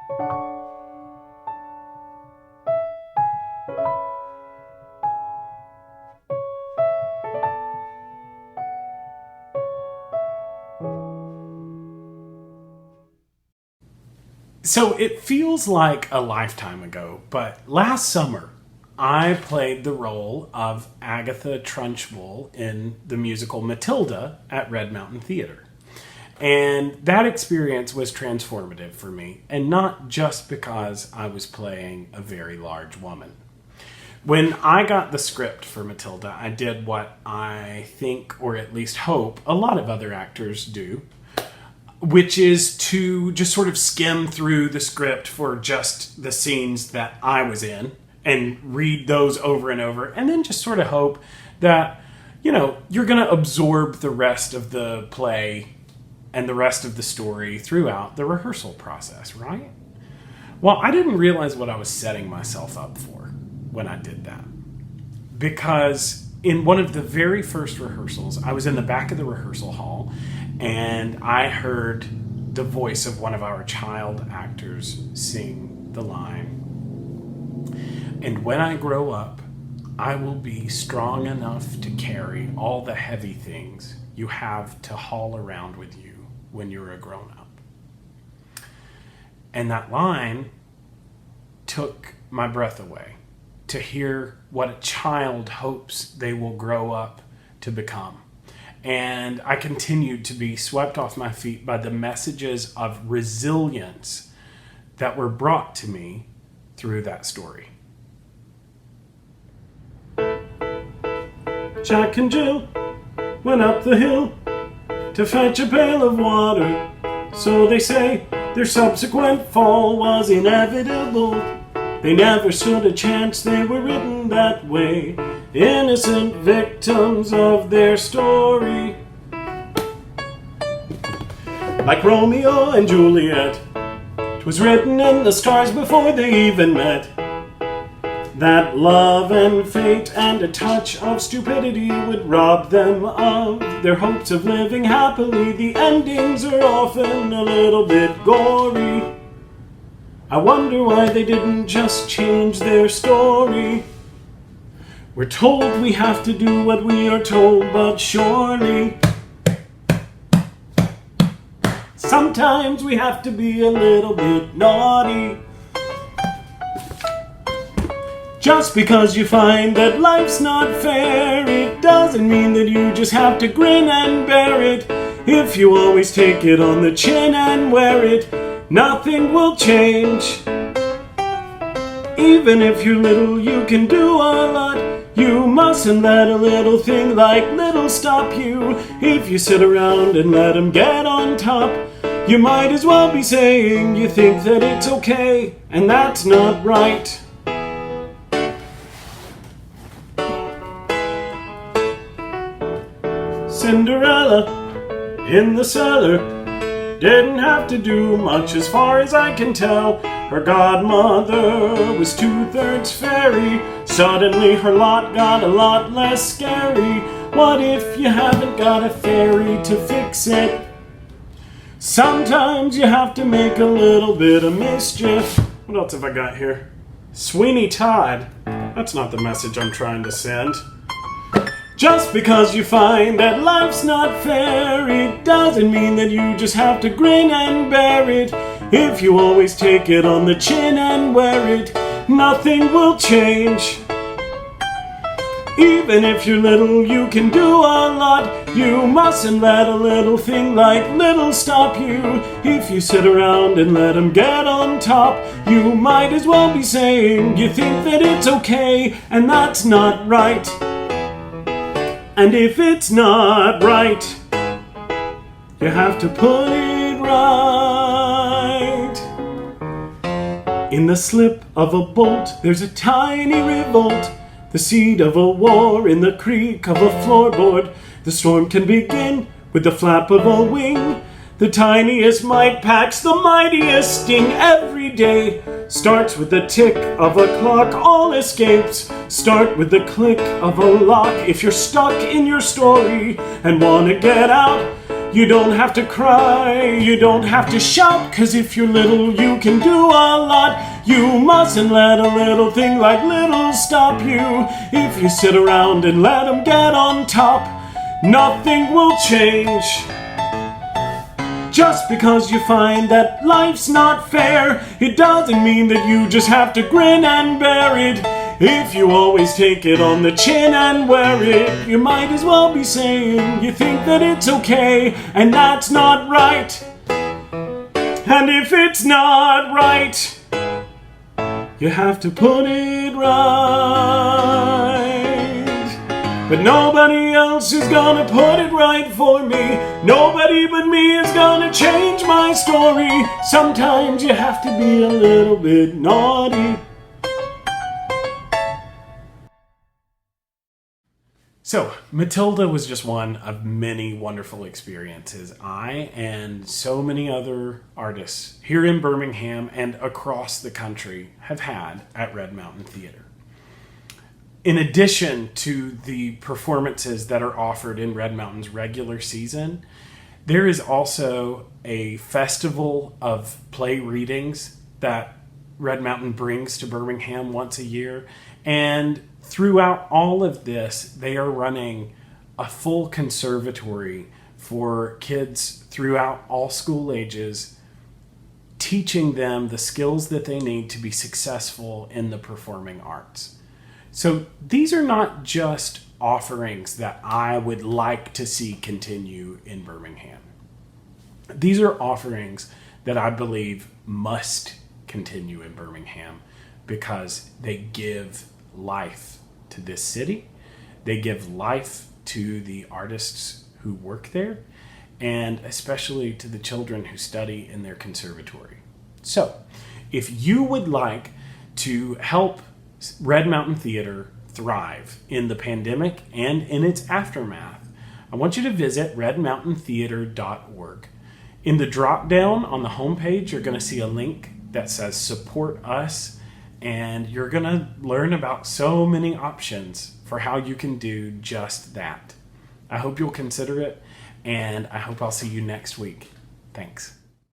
So it feels like a lifetime ago, but last summer I played the role of Agatha Trunchbull in the musical Matilda at Red Mountain Theater. And that experience was transformative for me, and not just because I was playing a very large woman. When I got the script for Matilda, I did what I think, or at least hope, a lot of other actors do, which is to just sort of skim through the script for just the scenes that I was in and read those over and over, and then just sort of hope that, you're going to absorb the rest of the play and the rest of the story throughout the rehearsal process, right? Well, I didn't realize what I was setting myself up for when I did that. Because in one of the very first rehearsals, I was in the back of the rehearsal hall, and I heard the voice of one of our child actors sing the line, "And when I grow up, I will be strong enough to carry all the heavy things you have to haul around with you when you're a grown-up." And that line took my breath away, to hear what a child hopes they will grow up to become. And I continued to be swept off my feet by the messages of resilience that were brought to me through that story. Jack and Jill went up the hill to fetch a pail of water. So they say their subsequent fall was inevitable. They never stood a chance, they were written that way. Innocent victims of their story. Like Romeo and Juliet, 'twas written in the stars before they even met, that love and fate and a touch of stupidity would rob them of their hopes of living happily. The endings are often a little bit gory. I wonder why they didn't just change their story. We're told we have to do what we are told, but surely sometimes we have to be a little bit naughty. Just because you find that life's not fair, it doesn't mean that you just have to grin and bear it. If you always take it on the chin and wear it, nothing will change. Even if you're little, you can do a lot. You mustn't let a little thing like little stop you. If you sit around and let them get on top, you might as well be saying you think that it's okay, and that's not right. Cinderella in the cellar didn't have to do much as far as I can tell. Her godmother was 2/3 fairy. Suddenly her lot got a lot less scary. What if you haven't got a fairy to fix it? Sometimes you have to make a little bit of mischief. What else have I got here? Sweeney Todd. That's not the message I'm trying to send. Just because you find that life's not fair, it doesn't mean that you just have to grin and bear it. If you always take it on the chin and wear it, nothing will change. Even if you're little, you can do a lot. You mustn't let a little thing like little stop you. If you sit around and let them get on top, you might as well be saying you think that it's okay, and that's not right. And if it's not right, you have to put it right. In the slip of a bolt, there's a tiny revolt, the seed of a war in the creak of a floorboard. The storm can begin with the flap of a wing. The tiniest mite packs the mightiest sting. Every day starts with the tick of a clock. All escapes start with the click of a lock. If you're stuck in your story and want to get out, You don't have to cry, you don't have to shout, 'cause if you're little you can do a lot. You mustn't let a little thing like little stop you. If you sit around and let them get on top, nothing will change. Just because you find that life's not fair, it doesn't mean that you just have to grin and bear it. If you always take it on the chin and wear it, you might as well be saying you think that it's okay, and that's not right. And if it's not right, you have to put it right. But nobody else is gonna put it right for me. Nobody but me is gonna change my story. Sometimes you have to be a little bit naughty. So, Matilda was just one of many wonderful experiences I and so many other artists here in Birmingham and across the country have had at Red Mountain Theater. In addition to the performances that are offered in Red Mountain's regular season, there is also a festival of play readings that Red Mountain brings to Birmingham once a year, and throughout all of this, they are running a full conservatory for kids throughout all school ages, teaching them the skills that they need to be successful in the performing arts. So these are not just offerings that I would like to see continue in Birmingham. These are offerings that I believe must continue in Birmingham because they give life to this city, they give life to the artists who work there, and especially to the children who study in their conservatory. So, if you would like to help Red Mountain Theater thrive in the pandemic and in its aftermath, I want you to visit redmountaintheater.org. In the drop down on the homepage, you're going to see a link that says Support Us, and you're going to learn about so many options for how you can do just that. I hope you'll consider it, and I hope I'll see you next week. Thanks.